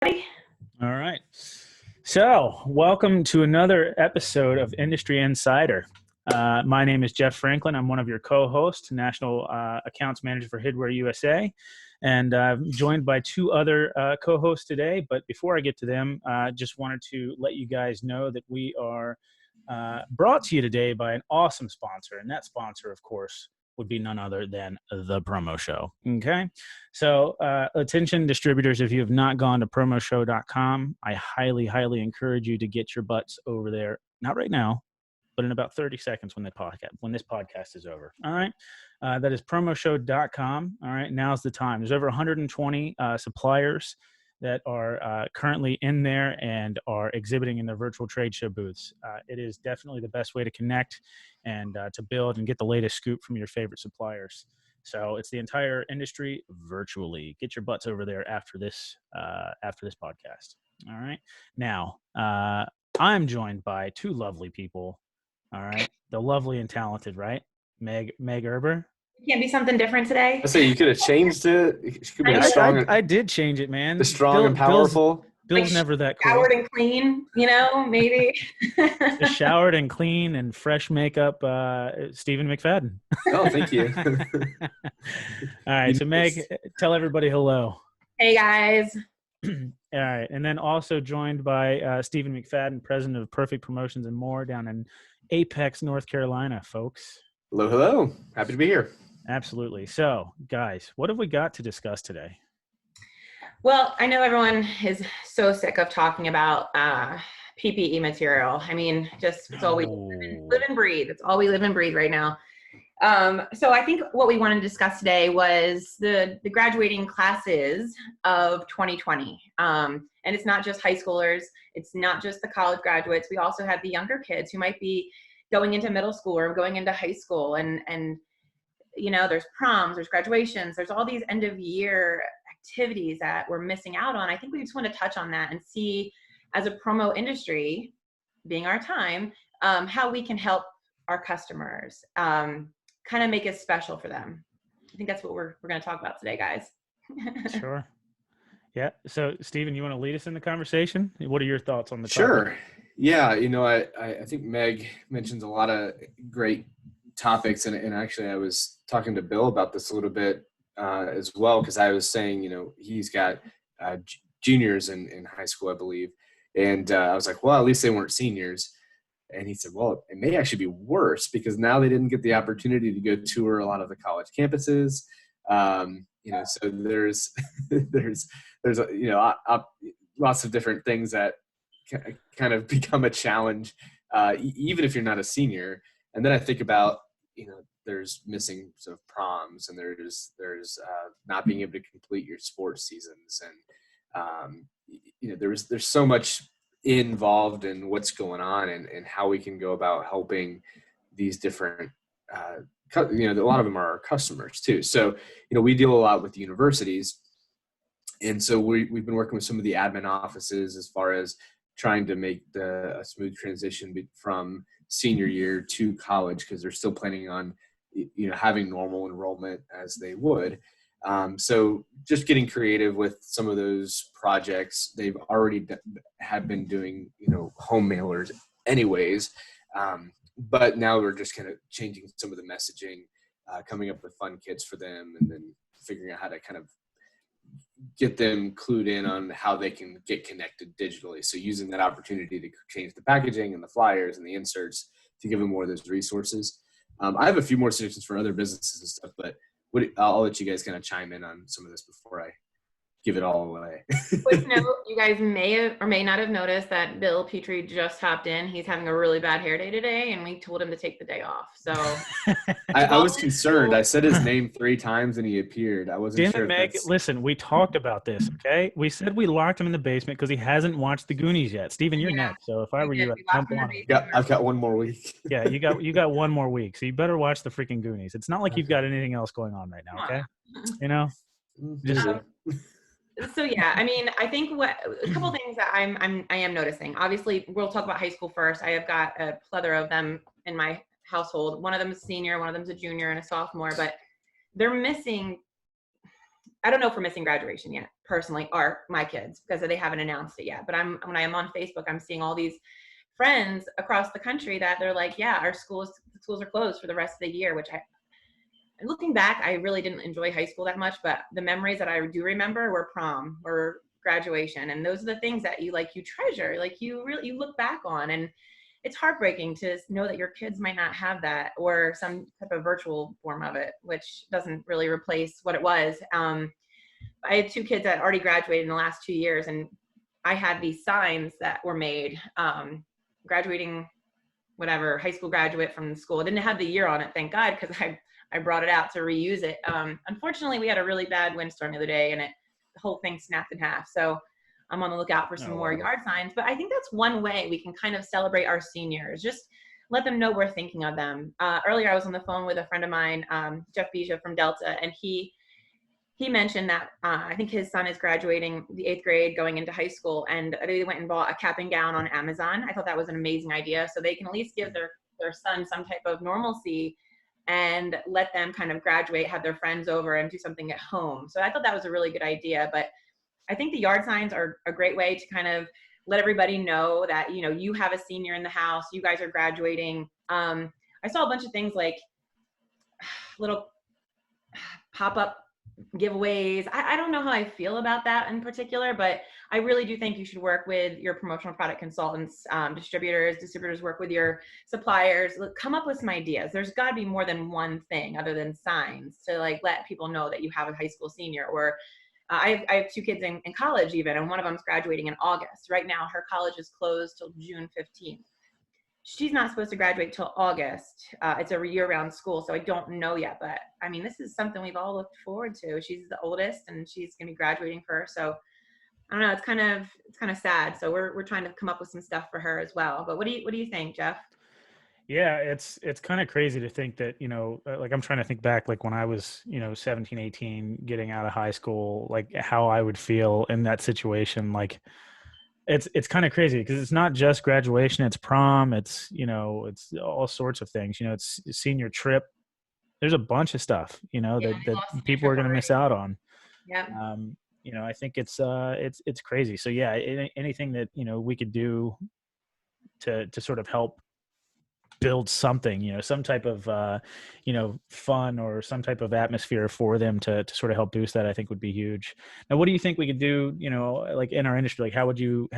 All right. So, welcome to another episode of Industry Insider. My name is Jeff Franklin. I'm one of your co-hosts, National Accounts Manager for Hidware USA. And I'm joined by two other co-hosts today. But before I get to them, just wanted to let you guys know that we are brought to you today by an awesome sponsor. And that sponsor, of course, would be none other than the Promo Show. Okay. So attention distributors, if you have not gone to promoshow.com, I highly, highly encourage you to get your butts over there. Not right now, but in about 30 seconds when this podcast is over. All right. That is promoshow.com. All right. Now's the time. There's over 120 suppliers that are currently in there and are exhibiting in their virtual trade show booths. It is definitely the best way to connect and to build and get the latest scoop from your favorite suppliers. So it's the entire industry virtually. Get your butts over there after this podcast. All right. Now, I'm joined by two lovely people. All right. The lovely and talented, right? Meg Erber. Can't be something different today. I say you could have changed it. She could be strong. I did change it, man. The strong and powerful. Bill's like never that cool. Showered and clean, maybe. The showered and clean and fresh makeup, Stephen McFadden. Oh, thank you. All right, so Meg, tell everybody hello. Hey, guys. All right, and then also joined by Stephen McFadden, president of Perfect Promotions and More down in Apex, North Carolina, folks. Hello, hello. Happy to be here. Absolutely. So, guys, what have we got to discuss today? Well, I know everyone is so sick of talking about PPE material. I mean, it's all we live and breathe. It's all we live and breathe right now. So I think what we wanted to discuss today was the graduating classes of 2020. And it's not just high schoolers. It's not just the college graduates. We also have the younger kids who might be going into middle school or going into high school. And there's proms, there's graduations, there's all these end of year activities that we're missing out on. I think we just want to touch on that and see, as a promo industry, being our time, how we can help our customers, kind of make it special for them. I think that's what we're going to talk about today, guys. Sure. Yeah. So, Stephen, you want to lead us in the conversation? What are your thoughts on the topic? Sure. Yeah. I think Meg mentions a lot of great topics, and actually I was talking to Bill about this a little bit as well, because I was saying, he's got juniors in high school, I believe, and I was like, well, at least they weren't seniors. And he said, well, it may actually be worse because now they didn't get the opportunity to go tour a lot of the college campuses. So there's lots of different things that kind of become a challenge, even if you're not a senior. And then I think about, there's missing sort of proms, and there's not being able to complete your sports seasons, and there's so much involved in what's going on and how we can go about helping these different a lot of them are our customers too. So we deal a lot with universities, and so we've been working with some of the admin offices as far as trying to make a smooth transition from senior year to college, because they're still planning on having normal enrollment as they would. So just getting creative with some of those projects. They've already have been doing, home mailers anyways. But now we're just kind of changing some of the messaging, coming up with fun kits for them, and then figuring out how to kind of get them clued in on how they can get connected digitally. So using that opportunity to change the packaging and the flyers and the inserts to give them more of those resources. I have a few more suggestions for other businesses and stuff, but I'll let you guys kind of chime in on some of this before I give it all away. Quick note, you guys may have or may not have noticed that Bill Petrie just hopped in. He's having a really bad hair day today, and we told him to take the day off. So I was concerned. I said his name 3 times and he appeared. I wasn't sure. Meg, listen, we talked about this, okay? We said we locked him in the basement because he hasn't watched the Goonies yet. Steven, you're next. So if I were you, I'd jump on him. I've got one more week. Yeah, you got one more week. So you better watch the freaking Goonies. It's not like you've got anything else going on right now, okay? Just So yeah, I mean, I think a couple things that I am noticing. Obviously, we'll talk about high school first. I have got a plethora of them in my household. One of them is a senior, one of them is a junior and a sophomore, but they're missing I don't know if we're missing graduation yet, personally, or my kids, because they haven't announced it yet. But when I am on Facebook, I'm seeing all these friends across the country that they're like, yeah, our schools are closed for the rest of the year, which looking back, I really didn't enjoy high school that much, but the memories that I do remember were prom or graduation. And those are the things that you treasure, you look back on. And it's heartbreaking to know that your kids might not have that, or some type of virtual form of it, which doesn't really replace what it was. I had 2 kids that already graduated in the last 2 years, and I had these signs that were made, graduating, whatever, high school graduate from the school. It didn't have the year on it, thank God, because I brought it out to reuse it. Unfortunately, we had a really bad windstorm the other day, and the whole thing snapped in half. So I'm on the lookout for some more yard signs. But I think that's one way we can kind of celebrate our seniors. Just let them know we're thinking of them. Earlier, I was on the phone with a friend of mine, Jeff Bija from Delta, and he mentioned that I think his son is graduating the 8th grade, going into high school, and they went and bought a cap and gown on Amazon. I thought that was an amazing idea. So they can at least give their son some type of normalcy and let them kind of graduate, have their friends over, and do something at home. So I thought that was a really good idea. But I think the yard signs are a great way to kind of let everybody know that, you have a senior in the house, you guys are graduating. I saw a bunch of things like little pop-up giveaways. I don't know how I feel about that in particular, but I really do think you should work with your promotional product consultants, distributors work with your suppliers. Come up with some ideas. There's got to be more than one thing other than signs to let people know that you have a high school senior. Or I have 2 kids in college even, and one of them's graduating in August. Right now, her college is closed till June 15th. She's not supposed to graduate till August. It's a year-round school, so I don't know yet. But I mean, this is something we've all looked forward to. She's the oldest, and she's going to be graduating first. So I don't know. It's kind of sad. So we're trying to come up with some stuff for her as well. But what do you think, Jeff? Yeah, it's kind of crazy to think that, I'm trying to think back, when I was, 17, 18, getting out of high school, how I would feel in that situation. It's kind of crazy because it's not just graduation, it's prom, it's it's all sorts of things. It's senior trip. There's a bunch of stuff, that people are going to miss out on. Yeah. I think it's crazy. So yeah, anything that, we could do to sort of help build something, some type of, fun or some type of atmosphere for them to sort of help boost that, I think would be huge. Now, what do you think we could do, in our industry? How would you,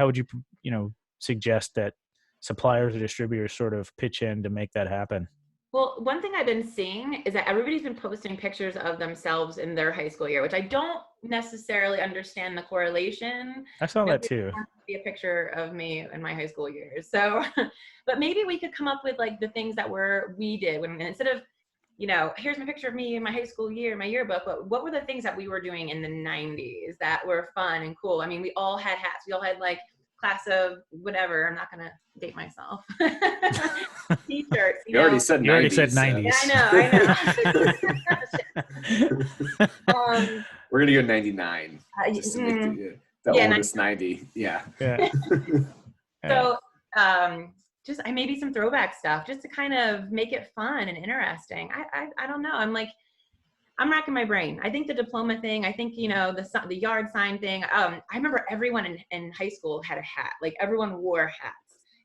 suggest that suppliers or distributors sort of pitch in to make that happen? Well, one thing I've been seeing is that everybody's been posting pictures of themselves in their high school year, which I don't necessarily understand the correlation. I saw that too. Wants to see a picture of me in my high school years. So, but maybe we could come up with the things that we did when, instead of, here's my picture of me in my high school year, my yearbook, but what were the things that we were doing in the 90s that were fun and cool? I mean, we all had hats. We all had class of whatever. I'm not going to date myself. T-shirts. You already said 90s. You already said 90s. Yeah, I know. We're going to go 99. Just to make the oldest 90. Yeah. So just maybe some throwback stuff just to kind of make it fun and interesting. I don't know. I'm racking my brain. I think the diploma thing, I think, the yard sign thing. I remember everyone in high school had a hat. Everyone wore hats.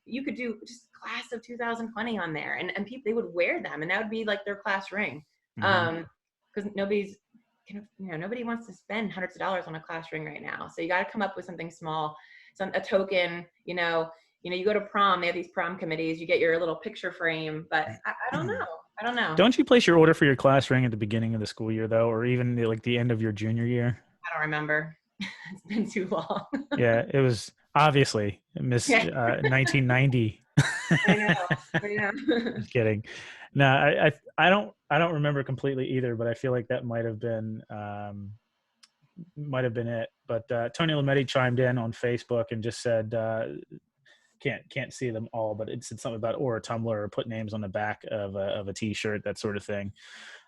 You could do just class of 2020 on there, and people, they would wear them, and that would be their class ring. Because nobody wants to spend hundreds of dollars on a class ring right now. So you got to come up with something small, a token. You go to prom, they have these prom committees. You get your little picture frame, but I don't know. Don't you place your order for your class ring at the beginning of the school year, though, or even the end of your junior year? I don't remember. It's been too long. Yeah, it was obviously 1990. I know. Just kidding. No, I don't remember completely either, but I feel like that might have been it. But Tony Lametti chimed in on Facebook and just said, can't see them all, but it said something about or a tumbler or put names on the back of a T-shirt, that sort of thing.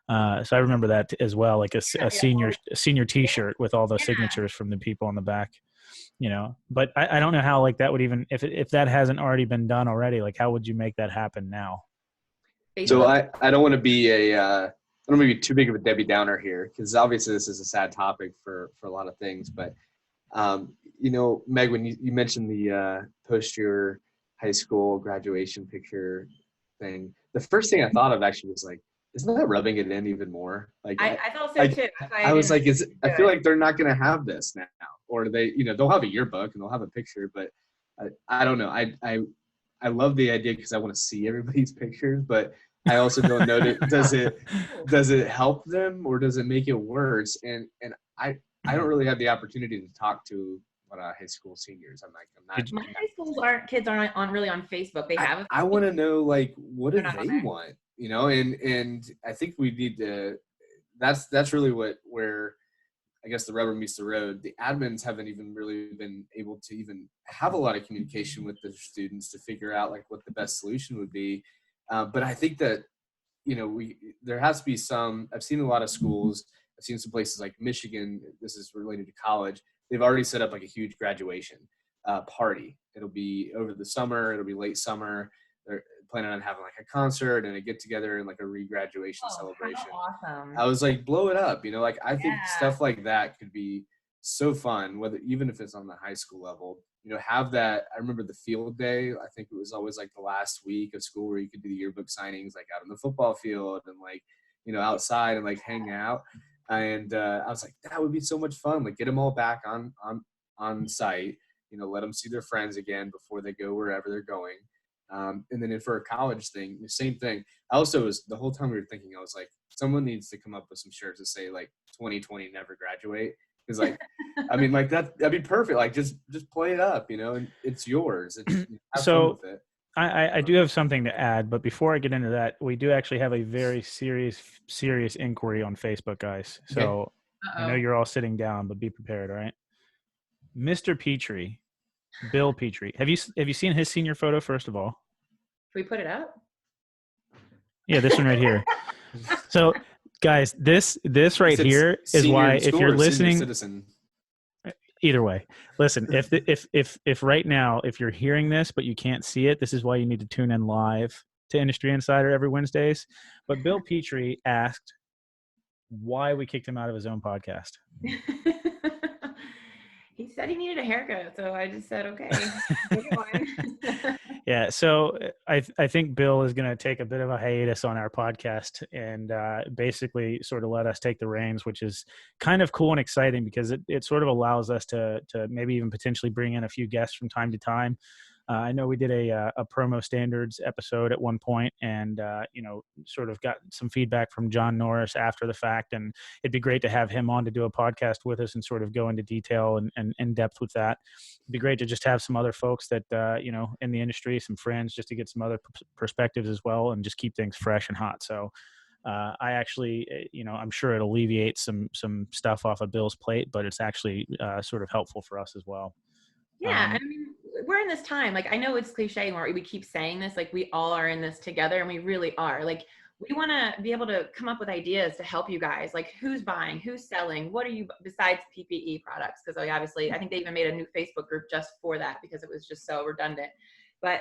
So I remember that as well, a senior T-shirt with all the signatures from the people on the back. But I don't know how that would even, if that hasn't already been done already, how would you make that happen now? So I don't want to be a I don't want to be too big of a Debbie Downer here, because obviously this is a sad topic for a lot of things. But, Meg, when you mentioned the post your high school graduation picture thing, the first thing I thought of actually was like, isn't that rubbing it in even more? Like, I thought so too. That's why I was like, I feel it. like they're not going to have this now, or they'll have a yearbook and they'll have a picture, but I don't know. I love the idea because I want to see everybody's pictures, but I also don't know does it help them or does it make it worse? And I don't really have the opportunity to talk to high school seniors. I'm not. My high schools kids aren't really on Facebook. They have. I want to know, like, what do They're not on they there. want? And I think we need to. That's really where I guess the rubber meets the road. The admins haven't even really been able to even have a lot of communication with the students to figure out like what the best solution would be. But I think that, there has to be some, I've seen a lot of schools, I've seen some places like Michigan, this is related to college. They've already set up like a huge graduation party. It'll be over the summer. It'll be late summer. They're planning on having like a concert and a get together and like a re-graduation celebration. Awesome. I was like, blow it up. I think stuff like that could be so fun, even if it's on the high school level, have that. I remember the field day. I think it was always like the last week of school where you could do the yearbook signings, like out on the football field and like, outside and like hang out. And I was like, that would be so much fun. Like get them all back on site, let them see their friends again before they go wherever they're going. And then for a college thing, the same thing. I also was, the whole time we were thinking, I was like, someone needs to come up with some shirts that say like 2020 never graduate. Cause like, I mean, like that'd be perfect. Like just play it up, and it's yours. Have fun with it. I do have something to add, but before I get into that, we do actually have a very serious inquiry on Facebook, guys. So I know you're all sitting down, but be prepared. All right. Mr. Petrie, Bill Petrie. Have you seen his senior photo, first of all? Can we put it up? Yeah, this one right here. So guys, this right here is why, if you're listening, either way, listen, if right now, if you're hearing this, but you can't see it, this is why you need to tune in live to Industry Insider every Wednesdays. But Bill Petrie asked why we kicked him out of his own podcast. He said he needed a haircut, so I just said, okay. Yeah, so I think Bill is going to take a bit of a hiatus on our podcast and basically sort of let us take the reins, which is kind of cool and exciting because it sort of allows us to maybe even potentially bring in a few guests from time to time. I know we did a promo standards episode at one point and, sort of got some feedback from John Norris after the fact. And it'd be great to have him on to do a podcast with us and sort of go into detail and in depth with that. It'd be great to just have some other folks that, in the industry, some friends, just to get some other perspectives as well and just keep things fresh and hot. So I actually, I'm sure it alleviates some stuff off of Bill's plate, but it's actually sort of helpful for us as well. Yeah, I mean, we're in this time. Like, I know it's cliche where we keep saying this, like we all are in this together, and we really are. Like, we want to be able to come up with ideas to help you guys. Like, who's buying, who's selling, what are you, besides PPE products? Because obviously, I think they even made a new Facebook group just for that because it was just so redundant. But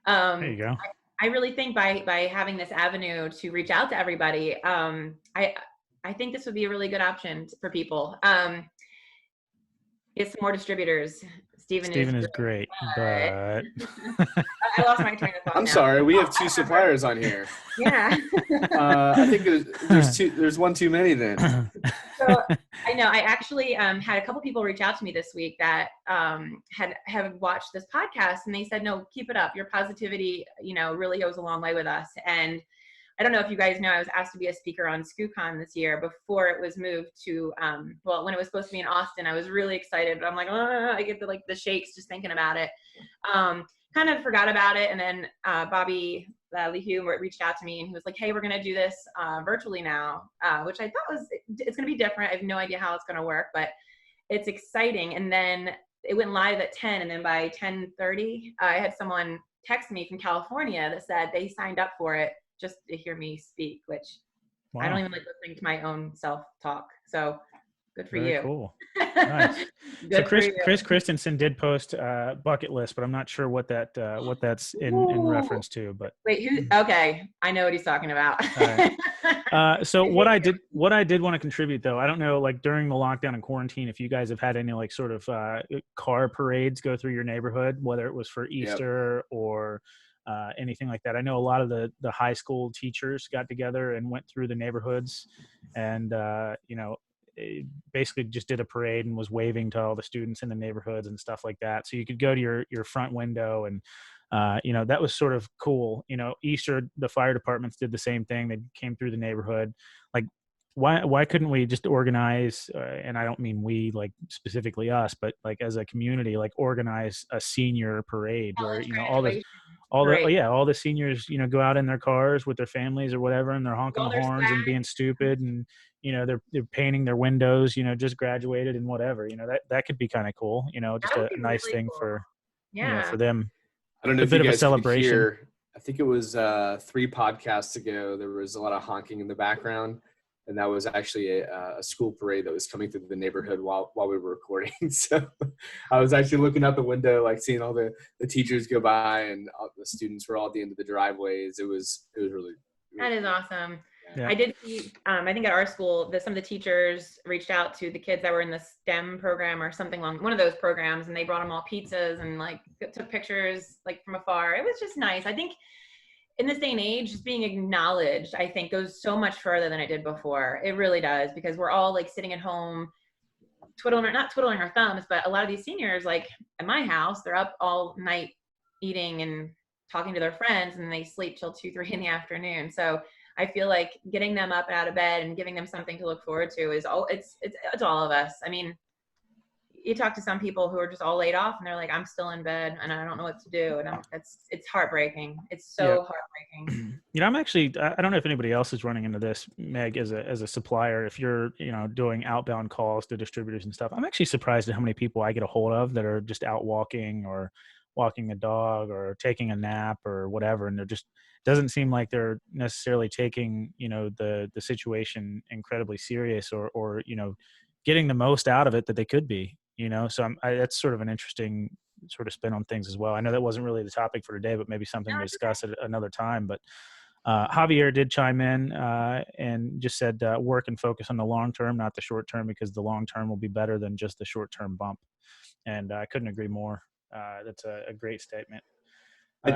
there you go. I really think by having this avenue to reach out to everybody, I think this would be a really good option for people. Get some more distributers. Steven is great, but I lost my train of thought. I'm sorry, we have two suppliers on here. Yeah. I think there's two. There's one too many then. So I know I actually had a couple people reach out to me this week that have watched this podcast, and they said, "No, keep it up. Your positivity, really goes a long way with us." And I don't know if you guys know, I was asked to be a speaker on SCUCon this year before it was moved to, when it was supposed to be in Austin. I was really excited, but I'm like, I get the shakes just thinking about it. Kind of forgot about it. And then Bobby Lehue reached out to me and he was like, hey, we're going to do this virtually now, which I thought it's going to be different. I have no idea how it's going to work, but it's exciting. And then it went live at 10. And then by 10:30, I had someone text me from California that said they signed up for it just to hear me speak, which wow. I don't even like listening to my own self talk. So Good for Very you. cool. Nice. So Good for you. Chris Christensen did post bucket list, but I'm not sure what that's in Ooh. reference to. But Wait, who? Okay, I know what he's talking about. all right. So what I did want to contribute, though, I don't know, like during the lockdown and quarantine, if you guys have had any like sort of car parades go through your neighborhood, whether it was for Easter or anything like that. I know a lot of the high school teachers got together and went through the neighborhoods, and basically just did a parade and was waving to all the students in the neighborhoods and stuff like that. So you could go to your front window and that was sort of cool. Easter, the fire departments did the same thing. They came through the neighborhood. Like, why couldn't we just organize? And I don't mean we, like specifically us, but like as a community, like organize a senior parade where all the seniors go out in their cars with their families or whatever, and they're honking the horns and being stupid, and they're painting their windows. Just graduated and whatever. That could be kind of cool. Just a nice really thing cool. for Yeah. for them. I don't know A if bit you of a guys could celebration. hear. I think it was 3 podcasts ago. There was a lot of honking in the background, and that was actually a school parade that was coming through the neighborhood while we were recording. So I was actually looking out the window, like seeing all the teachers go by, and all the students were all at the end of the driveways. It was really That is awesome. Yeah. I did see, I think at our school, some of the teachers reached out to the kids that were in the STEM program or something along one of those programs, and they brought them all pizzas and like took pictures like from afar. It was just nice. I think in this day and age, just being acknowledged, I think goes so much further than it did before. It really does, because we're all like sitting at home, not twiddling our thumbs, but a lot of these seniors, like at my house, they're up all night eating and talking to their friends, and they sleep till 2, 3 in the afternoon. So I feel like getting them up and out of bed and giving them something to look forward to is it's all of us. I mean, you talk to some people who are just all laid off and they're like, I'm still in bed and I don't know what to do. And it's heartbreaking. It's so heartbreaking. I'm actually, I don't know if anybody else is running into this, Meg, as a supplier. If you're, doing outbound calls to distributors and stuff, I'm actually surprised at how many people I get a hold of that are just out walking or walking the dog or taking a nap or whatever. And they're just, doesn't seem like they're necessarily taking, the situation incredibly serious or, getting the most out of it that they could be, so that's sort of an interesting sort of spin on things as well. I know that wasn't really the topic for today, but maybe something to discuss at another time. But Javier did chime in and just said work and focus on the long term, not the short term, because the long term will be better than just the short term bump. And I couldn't agree more. That's a great statement.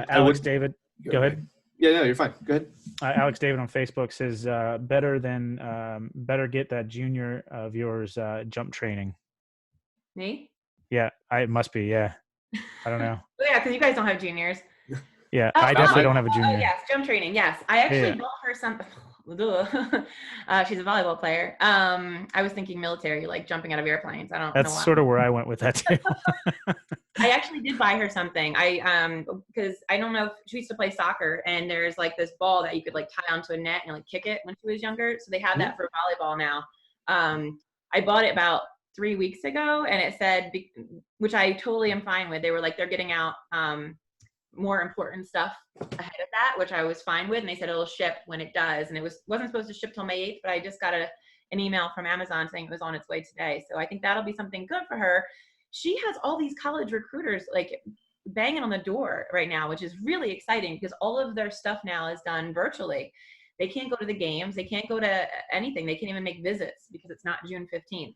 Alex David, go ahead. Yeah, no, you're fine. Go ahead. Alex David on Facebook says, better get that junior of yours jump training. Me? Yeah, it must be. Yeah. I don't know. Yeah, because you guys don't have juniors. Yeah, I definitely don't have a junior. Oh, yes, jump training. Yes. I actually bought her something. She's a volleyball player. I was thinking military, like jumping out of airplanes. I don't know why. That's sort of where I went with that too. I actually did buy her something. Because I don't know if she used to play soccer, and there's like this ball that you could like tie onto a net and like kick it when she was younger. So they have that for volleyball now. I bought it about 3 weeks ago, and it said, which I totally am fine with. They were like, they're getting out more important stuff ahead of that, which I was fine with. And they said it'll ship when it does. And it wasn't supposed to ship till May 8th, but I just got an email from Amazon saying it was on its way today. So I think that'll be something good for her. She has all these college recruiters like banging on the door right now, which is really exciting because all of their stuff now is done virtually. They can't go to the games. They can't go to anything. They can't even make visits because it's not June 15th.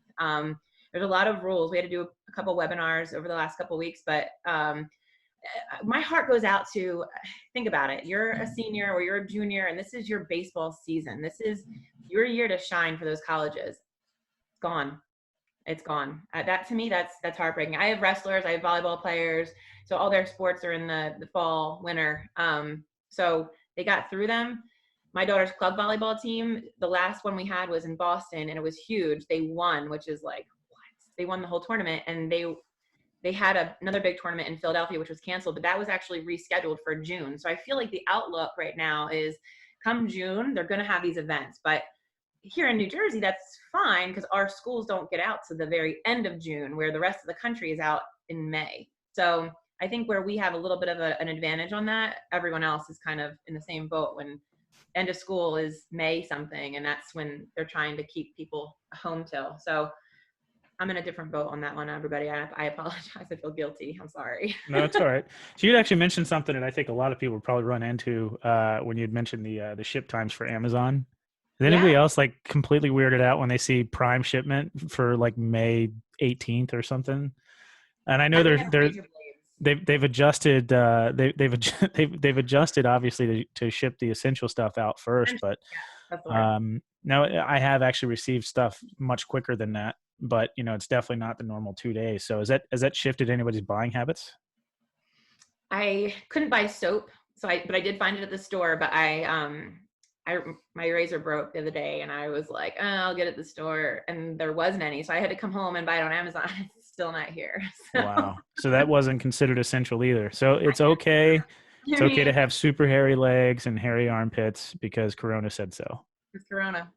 There's a lot of rules. We had to do a couple webinars over the last couple of weeks, but my heart goes out to, think about it. You're a senior or you're a junior, and this is your baseball season. This is your year to shine for those colleges. It's gone. It's gone. That to me, that's heartbreaking. I have wrestlers, I have volleyball players, so all their sports are in the fall, winter. So they got through them. My daughter's club volleyball team, the last one we had was in Boston, and it was huge. They won, which is like, what? They won the whole tournament, and they had another big tournament in Philadelphia, which was canceled, but that was actually rescheduled for June. So I feel like the outlook right now is come June, they're going to have these events. But here in New Jersey, that's fine because our schools don't get out to the very end of June, where the rest of the country is out in May. So I think where we have a little bit of an advantage on that, everyone else is kind of in the same boat when end of school is May something, and that's when they're trying to keep people home till. So I'm in a different boat on that one, everybody. I apologize. I feel guilty. I'm sorry. No, it's all right. So you'd actually mentioned something that I think a lot of people would probably run into when you'd mentioned the ship times for Amazon. Is anybody else like completely weirded out when they see Prime shipment for like May 18th or something? And I know they've adjusted they've adjusted obviously to ship the essential stuff out first, but now I have actually received stuff much quicker than that, but it's definitely not the normal 2 days. So has that shifted anybody's buying habits? I couldn't buy soap, but I did find it at the store, but my razor broke the other day and I was like, oh, I'll get it at the store, and there wasn't any. So I had to come home and buy it on Amazon. It's still not here. So. Wow. So that wasn't considered essential either. So it's okay. It's okay to have super hairy legs and hairy armpits because Corona said so. It's Corona.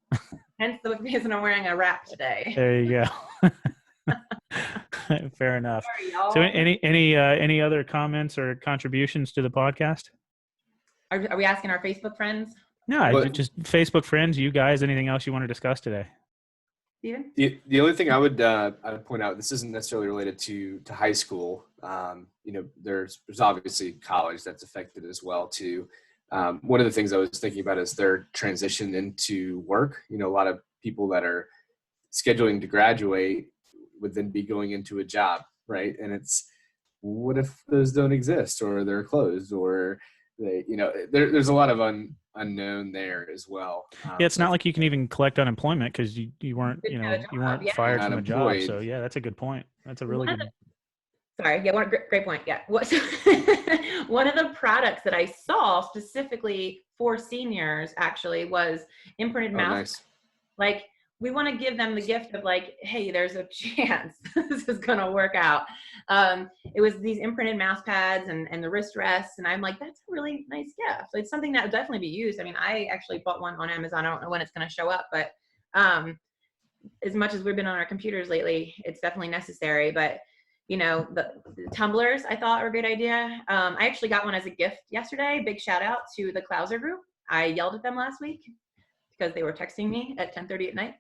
Hence the reason I'm wearing a wrap today. There you go. Fair enough. Sorry, so any other comments or contributions to the podcast? Are we asking our Facebook friends? No, just Facebook friends, you guys, anything else you want to discuss today? Steven? The only thing I'd point out, this isn't necessarily related to high school. There's obviously college that's affected as well too. One of the things I was thinking about is their transition into work. A lot of people that are scheduling to graduate would then be going into a job, right? And it's, what if those don't exist, or they're closed, or they, there's a lot of unknown there as well. Yeah, it's not like you can even collect unemployment because you weren't, you weren't fired from a job. So yeah, that's a good point. That's a really good. Sorry. Yeah. Great point. Yeah. One of the products that I saw specifically for seniors actually was imprinted masks. Nice. Like, we want to give them the gift of like, hey, there's a chance this is going to work out. It was these imprinted mouse pads and the wrist rests. And I'm like, that's a really nice gift. It's something that would definitely be used. I mean, I actually bought one on Amazon. I don't know when it's going to show up, but as much as we've been on our computers lately, it's definitely necessary. But the tumblers I thought were a great idea. I actually got one as a gift yesterday. Big shout out to the Clouser group. I yelled at them last week because they were texting me at 10:30 at night.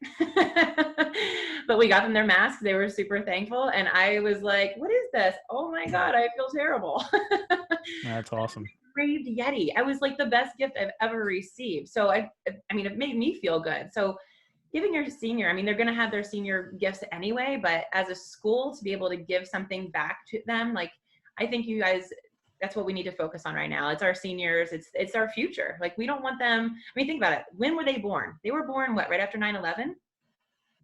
But we got them their masks. They were super thankful. And I was like, what is this? Oh my God, I feel terrible. That's awesome. Engraved Yeti. I was like the best gift I've ever received. So it made me feel good. So giving your senior, they're going to have their senior gifts anyway, but as a school to be able to give something back to them, like, I think you guys, that's what we need to focus on right now. It's our seniors. It's our future. Like, we don't want them. Think about it. When were they born? They were born right after 9/11.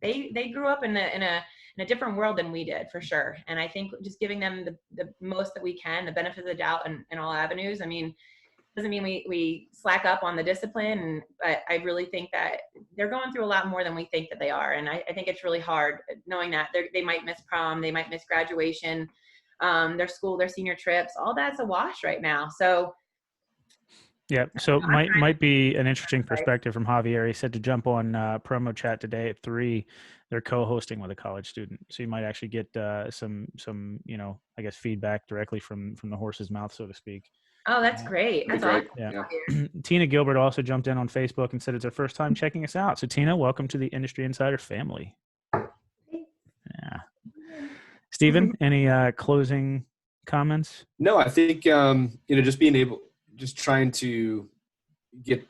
They grew up in a different world than we did, for sure. And I think just giving them the most that we can, the benefit of the doubt in all avenues. Doesn't mean we slack up on the discipline. But I really think that they're going through a lot more than we think that they are. And I think it's really hard knowing that they might miss prom, they might miss graduation. Their school, their senior trips, all that's a wash right now. So yeah, so might be an interesting perspective from Javier. He said to jump on promo chat today at 3. They're co-hosting with a college student, so you might actually get some I guess feedback directly from the horse's mouth, so to speak. Oh, that's great. That's awesome. Yeah. Tina Gilbert also jumped in on Facebook and said it's her first time checking us out. So Tina, welcome to the Industry Insider family. Yeah. Stephen, any closing comments? No, I think just trying to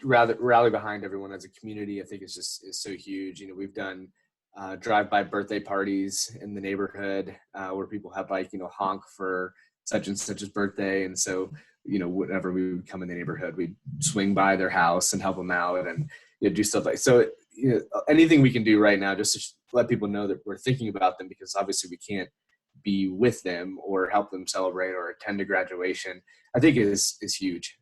rally behind everyone as a community, I think is so huge. We've done drive-by birthday parties in the neighborhood where people have honk for such and such's birthday, and so whenever we would come in the neighborhood, we'd swing by their house and help them out and do stuff like so. Anything we can do right now just to let people know that we're thinking about them, because obviously we can't be with them or help them celebrate or attend a graduation, I think is huge.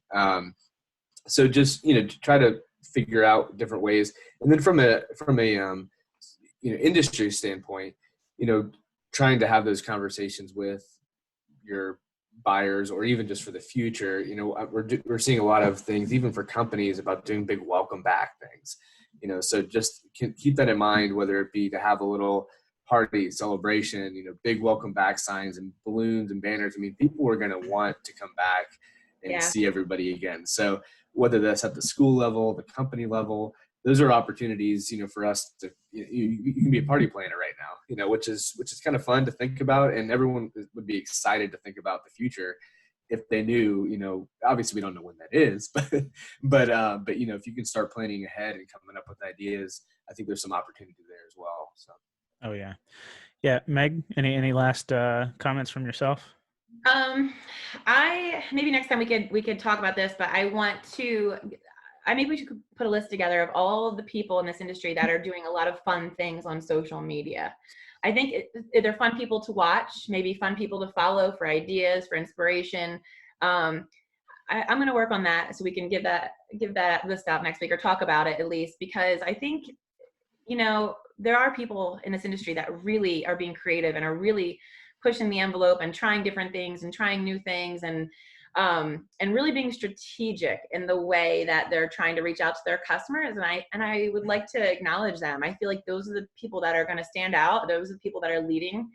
So just try to figure out different ways, and then from a industry standpoint, trying to have those conversations with your buyers, or even just for the future. We're seeing a lot of things even for companies about doing big welcome back things. So just keep that in mind, whether it be to have a little party celebration, big welcome back signs and balloons and banners. People are going to want to come back and see everybody again. So whether that's at the school level, the company level, those are opportunities, for us to, you can be a party planner right now, which is kind of fun to think about, and everyone would be excited to think about the future if they knew, obviously we don't know when that is, but if you can start planning ahead and coming up with ideas, I think there's some opportunity there as well. So. Oh yeah. Yeah. Meg, any last comments from yourself? Maybe next time we could talk about this, but maybe we should put a list together of all of the people in this industry that are doing a lot of fun things on social media. I think they're fun people to watch, maybe fun people to follow for ideas, for inspiration. I'm going to work on that so we can give that list out next week, or talk about it at least, because I think, there are people in this industry that really are being creative and are really pushing the envelope and trying different things and trying new things, and really being strategic in the way that they're trying to reach out to their customers. And I would like to acknowledge them. I feel like those are the people that are going to stand out. Those are the people that are leading.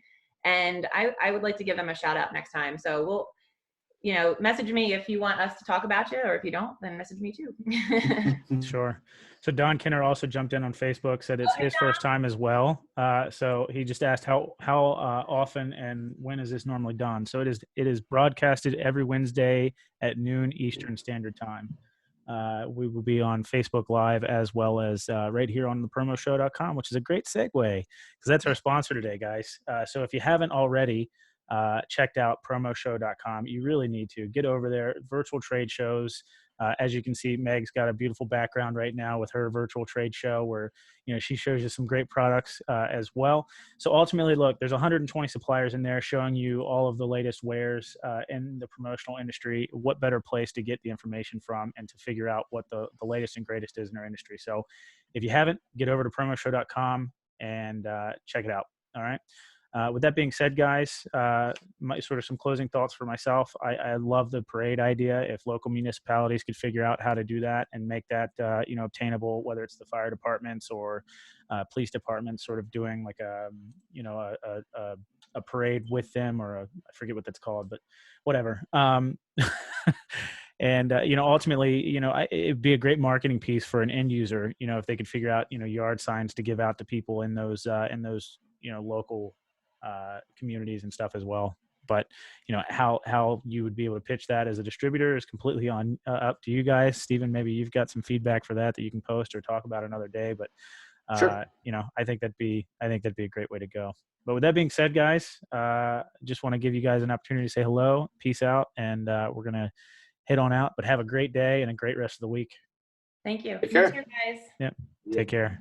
And I would like to give them a shout out next time. So we'll, message me if you want us to talk about you, or if you don't, then message me too. Sure. So Don Kinner also jumped in on Facebook, said it's his first time as well. So he just asked how often and when is this normally done? So it is broadcasted every Wednesday at noon Eastern Standard Time. We will be on Facebook Live, as well as right here on the promotional.com, which is a great segue because that's our sponsor today, guys. So if you haven't already checked out promotional.com, you really need to get over there. Virtual trade shows. As you can see, Meg's got a beautiful background right now with her virtual trade show where, she shows you some great products as well. So ultimately, look, there's 120 suppliers in there showing you all of the latest wares in the promotional industry. What better place to get the information from and to figure out what the latest and greatest is in our industry. So if you haven't, get over to promoshow.com and check it out. All right. With that being said, guys, some closing thoughts for myself. I love the parade idea. If local municipalities could figure out how to do that and make that, obtainable, whether it's the fire departments or police departments, sort of doing like a parade with them, or I forget what that's called, but whatever. And, ultimately, it'd be a great marketing piece for an end user, if they could figure out, yard signs to give out to people in those, local communities and stuff as well. But how you would be able to pitch that as a distributor is completely on up to you guys. Stephen, maybe you've got some feedback for that you can post or talk about another day. But Sure. I think that'd be a great way to go. But with that being said, guys, just want to give you guys an opportunity to say hello, peace out, and we're gonna head on out. But have a great day and a great rest of the week. Thank you. Take care. You too, guys. Yep. Take care.